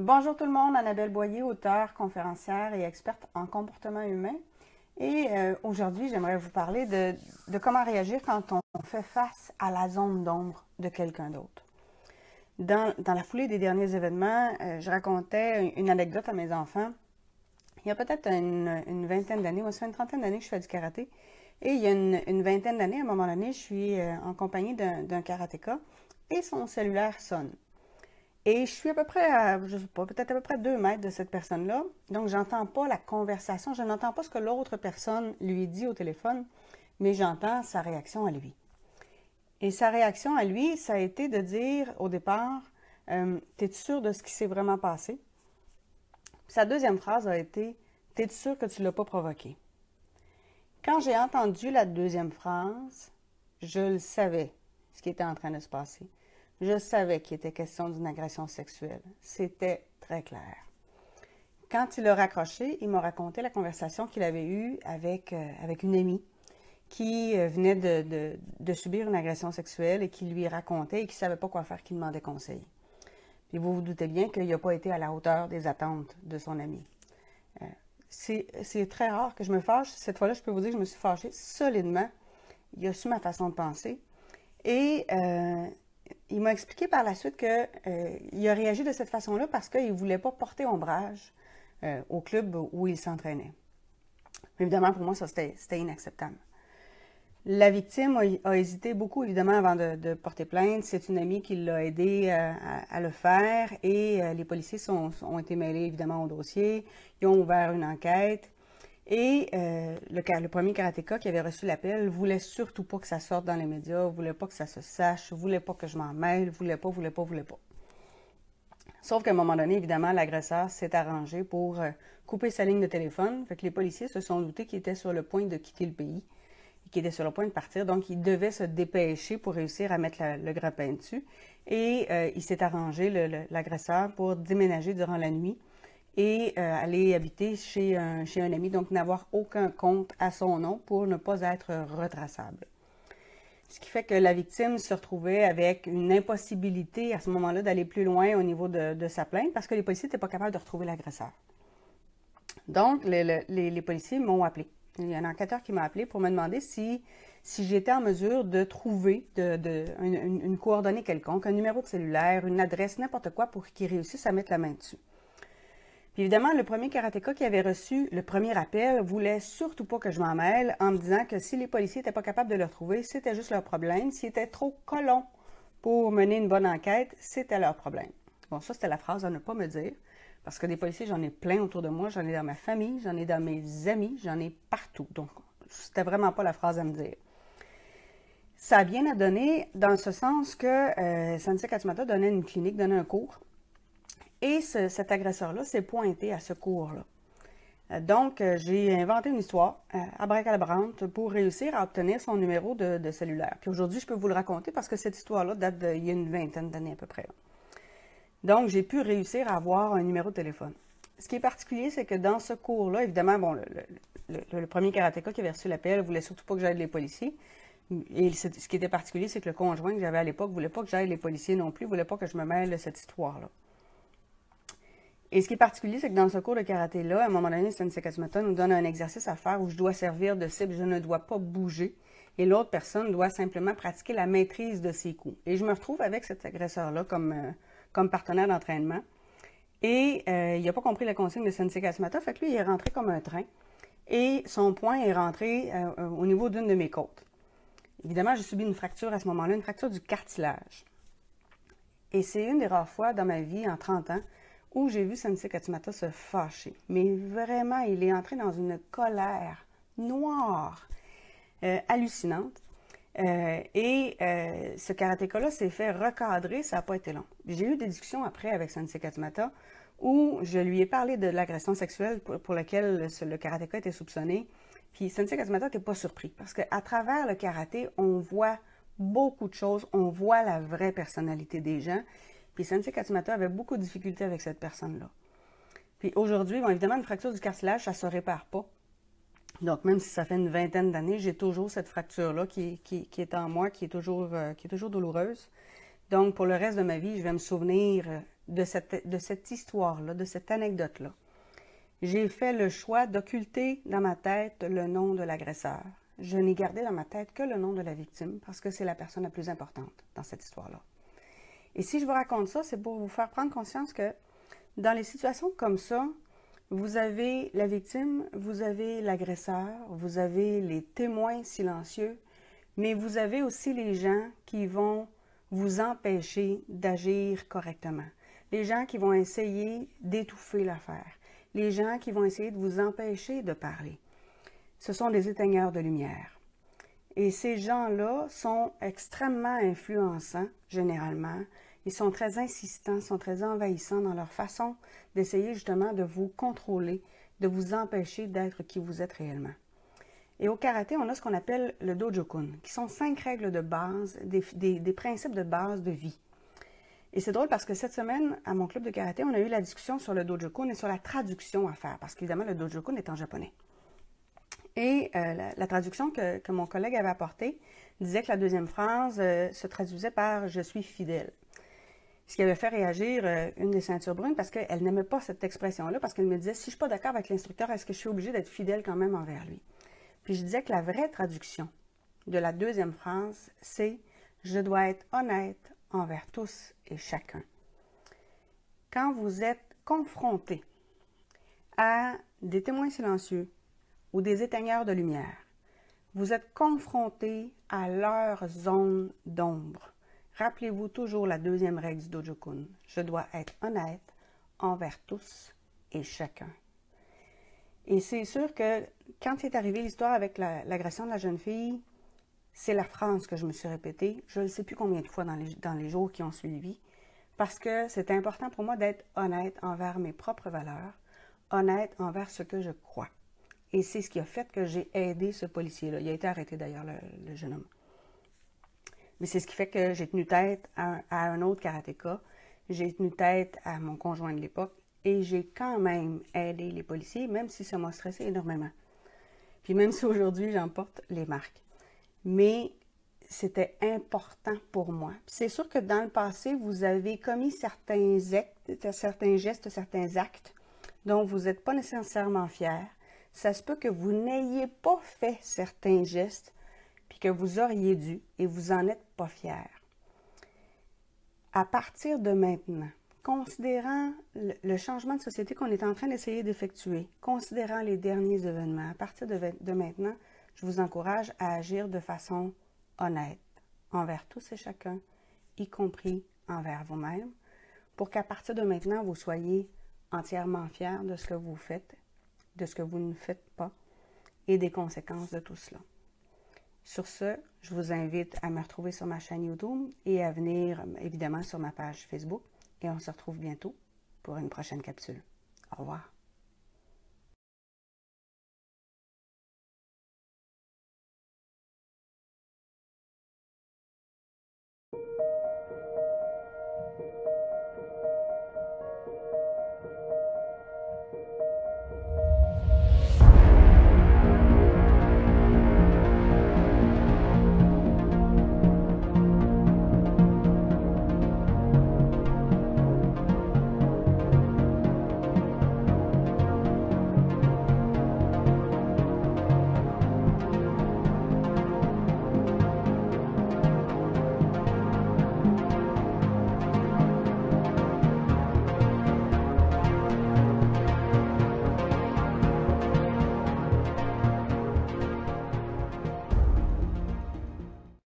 Bonjour tout le monde, Annabelle Boyer, auteure, conférencière et experte en comportement humain. Et aujourd'hui, j'aimerais vous parler de comment réagir quand on fait face à la zone d'ombre de quelqu'un d'autre. Dans la foulée des derniers événements, je racontais une anecdote à mes enfants. Il y a peut-être une vingtaine d'années, ou une trentaine d'années que je fais du karaté. Et il y a une vingtaine d'années, à un moment donné, je suis en compagnie d'un karatéka et son cellulaire sonne. Et je suis à peu près, je ne sais pas, peut-être à peu près 2 mètres de cette personne-là. Donc, j'entends pas la conversation, je n'entends pas ce que l'autre personne lui dit au téléphone, mais j'entends sa réaction à lui. Et sa réaction à lui, ça a été de dire au départ, t'es-tu sûr de ce qui s'est vraiment passé? Puis sa deuxième phrase a été, t'es-tu sûr que tu ne l'as pas provoqué? Quand j'ai entendu la deuxième phrase, je le savais, ce qui était en train de se passer. Je savais qu'il était question d'une agression sexuelle. C'était très clair. Quand il a raccroché, il m'a raconté la conversation qu'il avait eue avec une amie qui venait de subir une agression sexuelle et qui lui racontait et qui ne savait pas quoi faire, qui demandait conseil. Puis vous vous doutez bien qu'il n'a pas été à la hauteur des attentes de son ami. C'est très rare que je me fâche. Cette fois-là, je peux vous dire que je me suis fâchée solidement. Il a su ma façon de penser. Et il m'a expliqué par la suite qu'il a réagi de cette façon-là parce qu'il ne voulait pas porter ombrage au club où il s'entraînait. Évidemment, pour moi, ça, c'était inacceptable. La victime a hésité beaucoup, évidemment, avant de porter plainte. C'est une amie qui l'a aidé à le faire et les policiers ont été mêlés, évidemment, au dossier. Ils ont ouvert une enquête. Et le premier karatéka qui avait reçu l'appel ne voulait surtout pas que ça sorte dans les médias, ne voulait pas que ça se sache, ne voulait pas que je m'en mêle, voulait pas. Sauf qu'à un moment donné, évidemment, l'agresseur s'est arrangé pour couper sa ligne de téléphone. Fait que les policiers se sont doutés qu'il était sur le point de quitter le pays, qu'il était sur le point de partir. Donc, il devait se dépêcher pour réussir à mettre le grappin dessus. Et il s'est arrangé, l'agresseur, pour déménager durant la nuit et aller habiter chez un ami, donc n'avoir aucun compte à son nom pour ne pas être retraçable. Ce qui fait que la victime se retrouvait avec une impossibilité à ce moment-là d'aller plus loin au niveau de sa plainte parce que les policiers n'étaient pas capables de retrouver l'agresseur. Donc, les policiers m'ont appelé. Il y a un enquêteur qui m'a appelé pour me demander si j'étais en mesure de trouver une coordonnée quelconque, un numéro de cellulaire, une adresse, n'importe quoi pour qu'ils réussissent à mettre la main dessus. Puis évidemment, le premier karatéka qui avait reçu le premier appel voulait surtout pas que je m'en mêle en me disant que si les policiers n'étaient pas capables de le retrouver, c'était juste leur problème. S'ils étaient trop colons pour mener une bonne enquête, c'était leur problème. Bon, ça, c'était la phrase à ne pas me dire, parce que des policiers, j'en ai plein autour de moi, j'en ai dans ma famille, j'en ai dans mes amis, j'en ai partout. Donc, c'était vraiment pas la phrase à me dire. Ça a bien à donner dans ce sens que Sensei Katsumata donnait une clinique, donnait un cours. Et cet agresseur-là s'est pointé à ce cours-là. Donc, j'ai inventé une histoire abracadabrante pour réussir à obtenir son numéro de cellulaire. Puis aujourd'hui, je peux vous le raconter parce que cette histoire-là date d'il y a une vingtaine d'années à peu près. Donc, j'ai pu réussir à avoir un numéro de téléphone. Ce qui est particulier, c'est que dans ce cours-là, évidemment, bon, le premier karatéka qui avait reçu l'appel ne voulait surtout pas que j'aide les policiers. Et ce qui était particulier, c'est que le conjoint que j'avais à l'époque ne voulait pas que j'aide les policiers non plus, ne voulait pas que je me mêle de cette histoire-là. Et ce qui est particulier, c'est que dans ce cours de karaté-là, à un moment donné, Sensei Katsumata nous donne un exercice à faire où je dois servir de cible, je ne dois pas bouger, et l'autre personne doit simplement pratiquer la maîtrise de ses coups. Et je me retrouve avec cet agresseur-là comme partenaire d'entraînement. Et il n'a pas compris la consigne de Sensei Katsumata, fait que lui, il est rentré comme un train, et son poing est rentré au niveau d'une de mes côtes. Évidemment, j'ai subi une fracture à ce moment-là, une fracture du cartilage. Et c'est une des rares fois dans ma vie, en 30 ans, où j'ai vu Sensei Katsumata se fâcher. Mais vraiment, il est entré dans une colère noire, hallucinante. Ce karatéka-là s'est fait recadrer, ça n'a pas été long. J'ai eu des discussions après avec Sensei Katsumata où je lui ai parlé de l'agression sexuelle pour laquelle le karatéka était soupçonné. Puis Sensei Katsumata n'était pas surpris parce qu'à travers le karaté, on voit beaucoup de choses, on voit la vraie personnalité des gens. Puis Sensei Katsumata avait beaucoup de difficultés avec cette personne-là. Puis aujourd'hui, bon, évidemment, une fracture du cartilage, ça ne se répare pas. Donc, même si ça fait une vingtaine d'années, j'ai toujours cette fracture-là qui est en moi, qui est toujours douloureuse. Donc, pour le reste de ma vie, je vais me souvenir de cette histoire-là, de cette anecdote-là, j'ai fait le choix d'occulter dans ma tête le nom de l'agresseur. Je n'ai gardé dans ma tête que le nom de la victime parce que c'est la personne la plus importante dans cette histoire-là. Et si je vous raconte ça, c'est pour vous faire prendre conscience que dans les situations comme ça, vous avez la victime, vous avez l'agresseur, vous avez les témoins silencieux, mais vous avez aussi les gens qui vont vous empêcher d'agir correctement. Les gens qui vont essayer d'étouffer l'affaire. Les gens qui vont essayer de vous empêcher de parler. Ce sont des éteigneurs de lumière. Et ces gens-là sont extrêmement influençants, généralement. Ils sont très insistants, sont très envahissants dans leur façon d'essayer justement de vous contrôler, de vous empêcher d'être qui vous êtes réellement. Et au karaté, on a ce qu'on appelle le Dojokun, qui sont 5 règles de base, des principes de base de vie. Et c'est drôle parce que cette semaine, à mon club de karaté, on a eu la discussion sur le Dojokun et sur la traduction à faire, parce qu'évidemment, le Dojokun est en japonais. Et la traduction que mon collègue avait apportée disait que la deuxième phrase se traduisait par « je suis fidèle ». Ce qui avait fait réagir une des ceintures brunes parce qu'elle n'aimait pas cette expression-là, parce qu'elle me disait « si je ne suis pas d'accord avec l'instructeur, est-ce que je suis obligée d'être fidèle quand même envers lui ?» Puis je disais que la vraie traduction de la deuxième phrase, c'est « je dois être honnête envers tous et chacun ». Quand vous êtes confronté à des témoins silencieux ou des éteigneurs de lumière, vous êtes confronté à leur zone d'ombre. Rappelez-vous toujours la deuxième règle du Dojokun. Je dois être honnête envers tous et chacun. Et c'est sûr que quand est arrivée l'histoire avec l'agression de la jeune fille, c'est la phrase que je me suis répétée, je ne sais plus combien de fois dans les jours qui ont suivi, parce que c'est important pour moi d'être honnête envers mes propres valeurs, honnête envers ce que je crois. Et c'est ce qui a fait que j'ai aidé ce policier-là. Il a été arrêté d'ailleurs, le jeune homme. Mais c'est ce qui fait que j'ai tenu tête à un autre karatéka, j'ai tenu tête à mon conjoint de l'époque, et j'ai quand même aidé les policiers, même si ça m'a stressé énormément. Puis même si aujourd'hui, j'en porte les marques. Mais c'était important pour moi. C'est sûr que dans le passé, vous avez commis certains gestes, certains actes dont vous n'êtes pas nécessairement fiers. Ça se peut que vous n'ayez pas fait certains gestes, puis que vous auriez dû, et vous n'en êtes pas fiers. À partir de maintenant, considérant le changement de société qu'on est en train d'essayer d'effectuer, considérant les derniers événements, à partir de maintenant, je vous encourage à agir de façon honnête envers tous et chacun, y compris envers vous-même, pour qu'à partir de maintenant, vous soyez entièrement fiers de ce que vous faites, de ce que vous ne faites pas et des conséquences de tout cela. Sur ce, je vous invite à me retrouver sur ma chaîne YouTube et à venir évidemment sur ma page Facebook. Et on se retrouve bientôt pour une prochaine capsule. Au revoir.